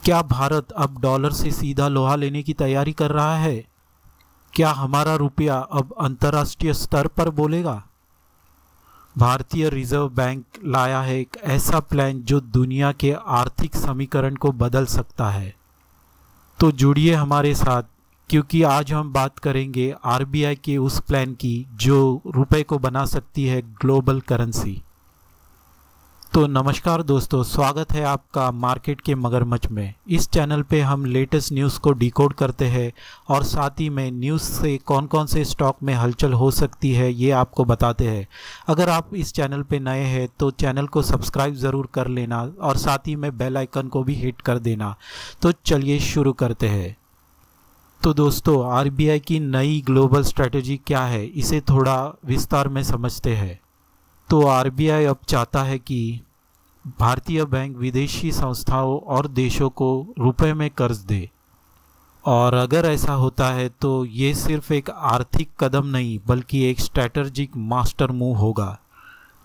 क्या भारत अब डॉलर से सीधा लोहा लेने की तैयारी कर रहा है? क्या हमारा रुपया अब अंतर्राष्ट्रीय स्तर पर बोलेगा? भारतीय रिजर्व बैंक लाया है एक ऐसा प्लान जो दुनिया के आर्थिक समीकरण को बदल सकता है। तो जुड़िए हमारे साथ, क्योंकि आज हम बात करेंगे आरबीआई के उस प्लान की जो रुपए को बना सकती है ग्लोबल करेंसी। तो नमस्कार दोस्तों, स्वागत है आपका मार्केट के मगरमच्छ में। इस चैनल पे हम लेटेस्ट न्यूज़ को डिकोड करते हैं और साथ ही में न्यूज़ से कौन कौन से स्टॉक में हलचल हो सकती है ये आपको बताते हैं। अगर आप इस चैनल पे नए हैं तो चैनल को सब्सक्राइब ज़रूर कर लेना और साथ ही में बेल आइकन को भी हिट कर देना। तो चलिए शुरू करते हैं। तो दोस्तों, आरबीआई की नई ग्लोबल स्ट्रेटजी क्या है, इसे थोड़ा विस्तार में समझते हैं। तो आरबीआई अब चाहता है कि भारतीय बैंक विदेशी संस्थाओं और देशों को रुपए में कर्ज दे, और अगर ऐसा होता है तो ये सिर्फ एक आर्थिक कदम नहीं बल्कि एक स्ट्रैटेजिक मास्टर मूव होगा।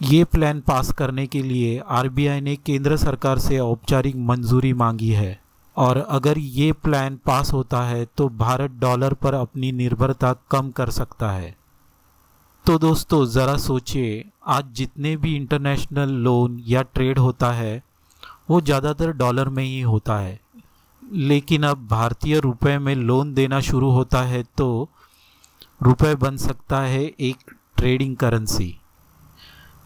ये प्लान पास करने के लिए आरबीआई ने केंद्र सरकार से औपचारिक मंजूरी मांगी है, और अगर ये प्लान पास होता है तो भारत डॉलर पर अपनी निर्भरता कम कर सकता है। तो दोस्तों ज़रा सोचिए, आज जितने भी इंटरनेशनल लोन या ट्रेड होता है वो ज़्यादातर डॉलर में ही होता है, लेकिन अब भारतीय रुपए में लोन देना शुरू होता है तो रुपए बन सकता है एक ट्रेडिंग करेंसी।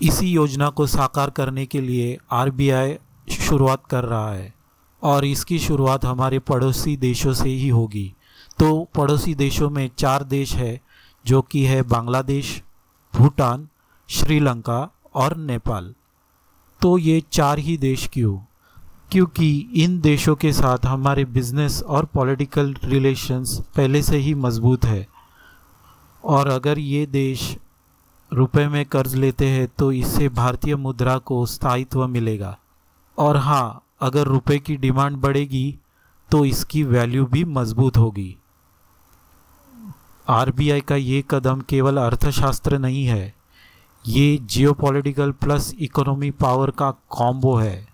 इसी योजना को साकार करने के लिए आरबीआई शुरुआत कर रहा है, और इसकी शुरुआत हमारे पड़ोसी देशों से ही होगी। तो पड़ोसी देशों में 4 देश है, जो कि है बांग्लादेश, भूटान, श्रीलंका और नेपाल। तो ये 4 ही देश क्यों? क्योंकि इन देशों के साथ हमारे बिजनेस और पॉलिटिकल रिलेशंस पहले से ही मजबूत है, और अगर ये देश रुपए में कर्ज लेते हैं तो इससे भारतीय मुद्रा को स्थायित्व मिलेगा, और हाँ, अगर रुपए की डिमांड बढ़ेगी तो इसकी वैल्यू भी मजबूत होगी। आरबीआई का ये कदम केवल अर्थशास्त्र नहीं है, ये जियोपॉलिटिकल प्लस इकोनॉमी पावर का कॉम्बो है।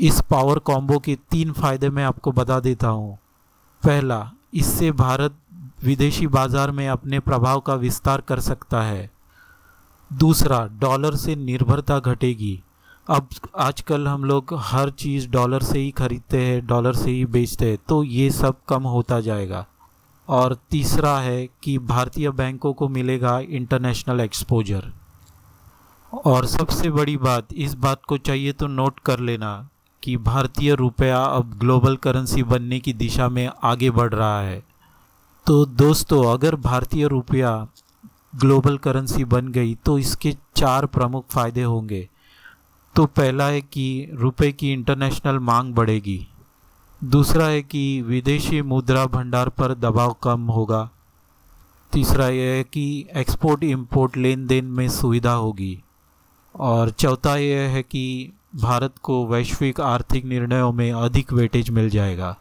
इस पावर कॉम्बो के 3 फायदे मैं आपको बता देता हूँ। पहला, इससे भारत विदेशी बाजार में अपने प्रभाव का विस्तार कर सकता है। दूसरा, डॉलर से निर्भरता घटेगी। अब आजकल हम लोग हर चीज़ डॉलर से ही खरीदते हैं, डॉलर से ही बेचते हैं, तो ये सब कम होता जाएगा। और तीसरा है कि भारतीय बैंकों को मिलेगा इंटरनेशनल एक्सपोजर। और सबसे बड़ी बात, इस बात को चाहिए तो नोट कर लेना कि भारतीय रुपया अब ग्लोबल करेंसी बनने की दिशा में आगे बढ़ रहा है। तो दोस्तों, अगर भारतीय रुपया ग्लोबल करेंसी बन गई तो इसके 4 प्रमुख फायदे होंगे। तो पहला है कि रुपए की इंटरनेशनल मांग बढ़ेगी। दूसरा है कि विदेशी मुद्रा भंडार पर दबाव कम होगा। तीसरा यह है कि एक्सपोर्ट इंपोर्ट लेन देन में सुविधा होगी। और चौथा यह है कि भारत को वैश्विक आर्थिक निर्णयों में अधिक वेटेज मिल जाएगा।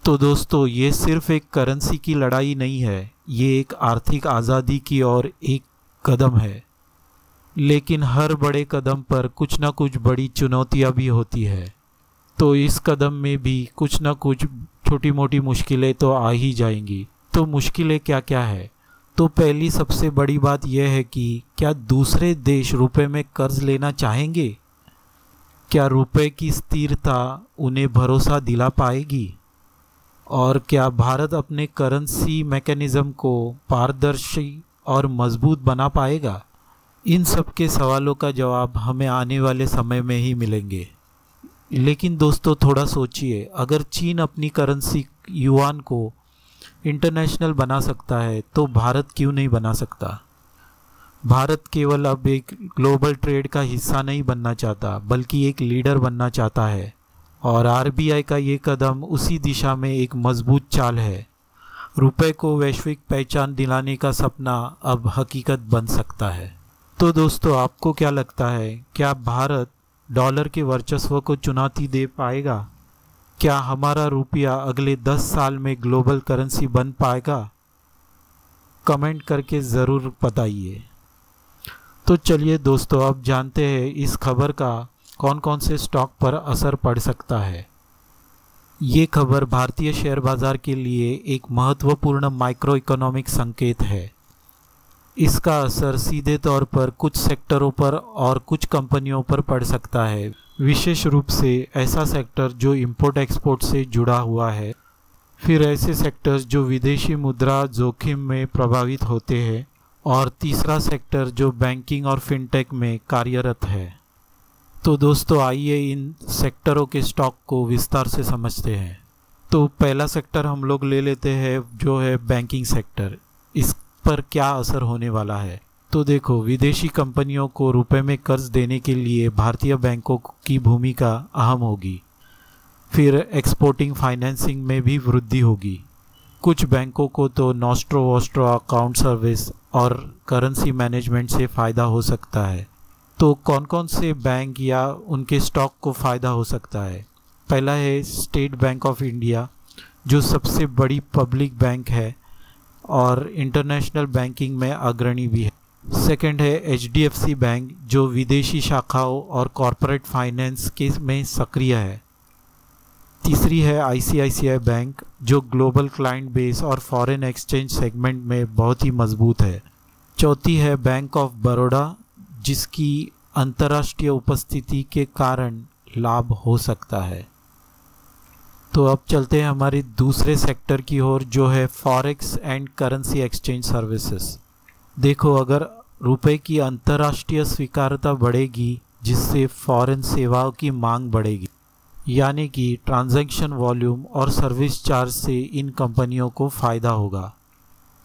तो दोस्तों, ये सिर्फ एक करेंसी की लड़ाई नहीं है, ये एक आर्थिक आज़ादी की ओर एक कदम है। लेकिन हर बड़े कदम पर कुछ ना कुछ बड़ी चुनौतियाँ भी होती है। तो इस कदम में भी कुछ ना कुछ छोटी मोटी मुश्किलें तो आ ही जाएंगी। तो मुश्किलें क्या क्या है? तो पहली सबसे बड़ी बात यह है कि क्या दूसरे देश रुपए में कर्ज लेना चाहेंगे? क्या रुपए की स्थिरता उन्हें भरोसा दिला पाएगी? और क्या भारत अपने करेंसी मैकेनिज्म को पारदर्शी और मजबूत बना पाएगा? इन सब के सवालों का जवाब हमें आने वाले समय में ही मिलेंगे। लेकिन दोस्तों, थोड़ा सोचिए, अगर चीन अपनी करेंसी युआन को इंटरनेशनल बना सकता है तो भारत क्यों नहीं बना सकता? भारत केवल अब एक ग्लोबल ट्रेड का हिस्सा नहीं बनना चाहता बल्कि एक लीडर बनना चाहता है, और आरबीआई का ये कदम उसी दिशा में एक मजबूत चाल है। रुपए को वैश्विक पहचान दिलाने का सपना अब हकीकत बन सकता है। तो दोस्तों, आपको क्या लगता है, क्या भारत डॉलर के वर्चस्व को चुनौती दे पाएगा? क्या हमारा रुपया अगले 10 साल में ग्लोबल करेंसी बन पाएगा? कमेंट करके ज़रूर बताइए। तो चलिए दोस्तों, अब जानते हैं इस खबर का कौन कौन से स्टॉक पर असर पड़ सकता है। ये खबर भारतीय शेयर बाजार के लिए एक महत्वपूर्ण माइक्रो इकोनॉमिक संकेत है। इसका असर सीधे तौर पर कुछ सेक्टरों पर और कुछ कंपनियों पर पड़ सकता है, विशेष रूप से ऐसा सेक्टर जो इंपोर्ट एक्सपोर्ट से जुड़ा हुआ है, फिर ऐसे सेक्टर्स जो विदेशी मुद्रा जोखिम में प्रभावित होते हैं, और तीसरा सेक्टर जो बैंकिंग और फिनटेक में कार्यरत है। तो दोस्तों आइए इन सेक्टरों के स्टॉक को विस्तार से समझते हैं। तो पहला सेक्टर हम लोग ले लेते हैं जो है बैंकिंग सेक्टर। इस पर क्या असर होने वाला है? तो देखो, विदेशी कंपनियों को रुपए में कर्ज देने के लिए भारतीय बैंकों की भूमिका अहम होगी। फिर एक्सपोर्टिंग फाइनेंसिंग में भी वृद्धि होगी। कुछ बैंकों को तो नॉस्ट्रो वोस्ट्रो अकाउंट सर्विस और करेंसी मैनेजमेंट से फ़ायदा हो सकता है। तो कौन कौन से बैंक या उनके स्टॉक को फ़ायदा हो सकता है? पहला है स्टेट बैंक ऑफ इंडिया, जो सबसे बड़ी पब्लिक बैंक है और इंटरनेशनल बैंकिंग में अग्रणी भी है। सेकंड है HDFC बैंक, जो विदेशी शाखाओं और कॉरपोरेट फाइनेंस के में सक्रिय है। तीसरी है ICICI बैंक, जो ग्लोबल क्लाइंट बेस और फॉरेन एक्सचेंज सेगमेंट में बहुत ही मजबूत है। चौथी है बैंक ऑफ बड़ौदा, जिसकी अंतर्राष्ट्रीय उपस्थिति के कारण लाभ हो सकता है। तो अब चलते हैं हमारे दूसरे सेक्टर की ओर, जो है forex and currency exchange services. देखो, अगर रुपए की अंतर्राष्ट्रीय स्वीकार्यता बढ़ेगी, जिससे फॉरेन सेवाओं की मांग बढ़ेगी, यानी कि ट्रांजैक्शन वॉल्यूम और सर्विस चार्ज से इन कंपनियों को फ़ायदा होगा।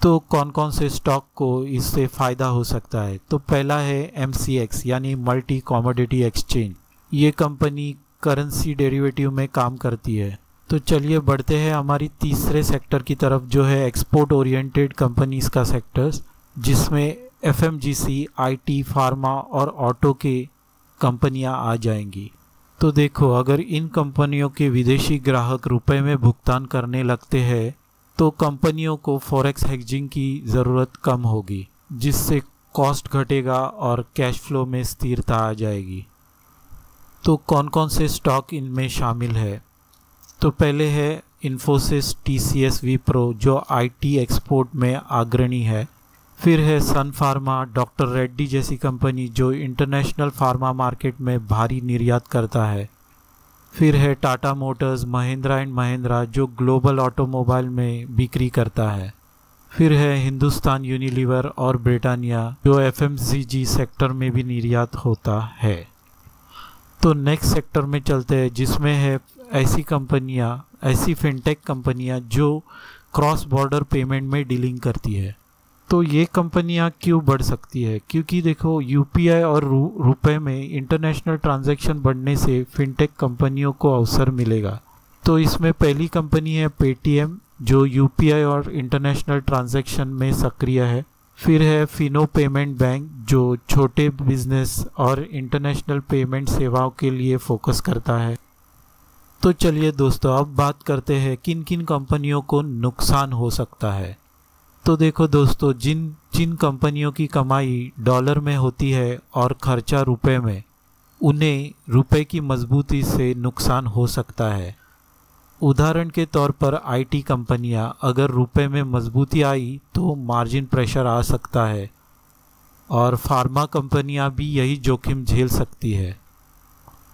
तो कौन कौन से स्टॉक को इससे फ़ायदा हो सकता है? तो पहला है MCX यानी मल्टी कमोडिटी एक्सचेंज। ये कंपनी करेंसी डेरिवेटिव में काम करती है। तो चलिए बढ़ते हैं हमारी तीसरे सेक्टर की तरफ, जो है एक्सपोर्ट ओरिएंटेड कंपनीज का सेक्टर्स, जिसमें FMGC, IT, फार्मा और ऑटो के कंपनियां आ जाएंगी। तो देखो, अगर इन कंपनियों के विदेशी ग्राहक रुपए में भुगतान करने लगते हैं तो कंपनियों को फॉरेक्स हेजिंग की ज़रूरत कम होगी, जिससे कॉस्ट घटेगा और कैश फ्लो में स्थिरता आ जाएगी। तो कौन कौन से स्टॉक इनमें शामिल है? तो पहले है इन्फोसिस, TCS, विप्रो, जो IT एक्सपोर्ट में अग्रणी है। फिर है सन फार्मा, डॉक्टर रेड्डी जैसी कंपनी जो इंटरनेशनल फार्मा मार्केट में भारी निर्यात करता है। फिर है टाटा मोटर्स, महिंद्रा एंड महिंद्रा, जो ग्लोबल ऑटोमोबाइल में बिक्री करता है। फिर है हिंदुस्तान यूनिलीवर और ब्रिटानिया, जो FMCG सेक्टर में भी निर्यात होता है। तो नेक्स्ट सेक्टर में चलते हैं, जिसमें है ऐसी कंपनियां, ऐसी फिनटेक कंपनियां जो क्रॉस बॉर्डर पेमेंट में डीलिंग करती है। तो ये कंपनियां क्यों बढ़ सकती है? क्योंकि देखो, UPI और रुपए में इंटरनेशनल ट्रांजैक्शन बढ़ने से फिनटेक कंपनियों को अवसर मिलेगा। तो इसमें पहली कंपनी है पेटीएम, जो UPI और इंटरनेशनल ट्रांजैक्शन में सक्रिय है। फिर है फिनो पेमेंट बैंक, जो छोटे बिजनेस और इंटरनेशनल पेमेंट सेवाओं के लिए फोकस करता है। तो चलिए दोस्तों, अब बात करते हैं किन किन कंपनियों को नुकसान हो सकता है। तो देखो दोस्तों, जिन कंपनियों की कमाई डॉलर में होती है और खर्चा रुपए में, उन्हें रुपए की मजबूती से नुकसान हो सकता है। उदाहरण के तौर पर IT कंपनियां, अगर रुपए में मजबूती आई तो मार्जिन प्रेशर आ सकता है, और फार्मा कंपनियां भी यही जोखिम झेल सकती है।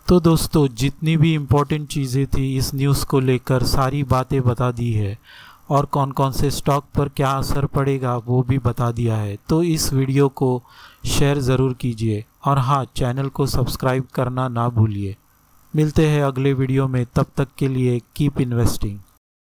तो दोस्तों, जितनी भी इम्पोर्टेंट चीज़ें थी इस न्यूज़ को लेकर सारी बातें बता दी है, और कौन कौन से स्टॉक पर क्या असर पड़ेगा वो भी बता दिया है। तो इस वीडियो को शेयर ज़रूर कीजिए, और हाँ, चैनल को सब्सक्राइब करना ना भूलिए। मिलते हैं अगले वीडियो में, तब तक के लिए कीप इन्वेस्टिंग।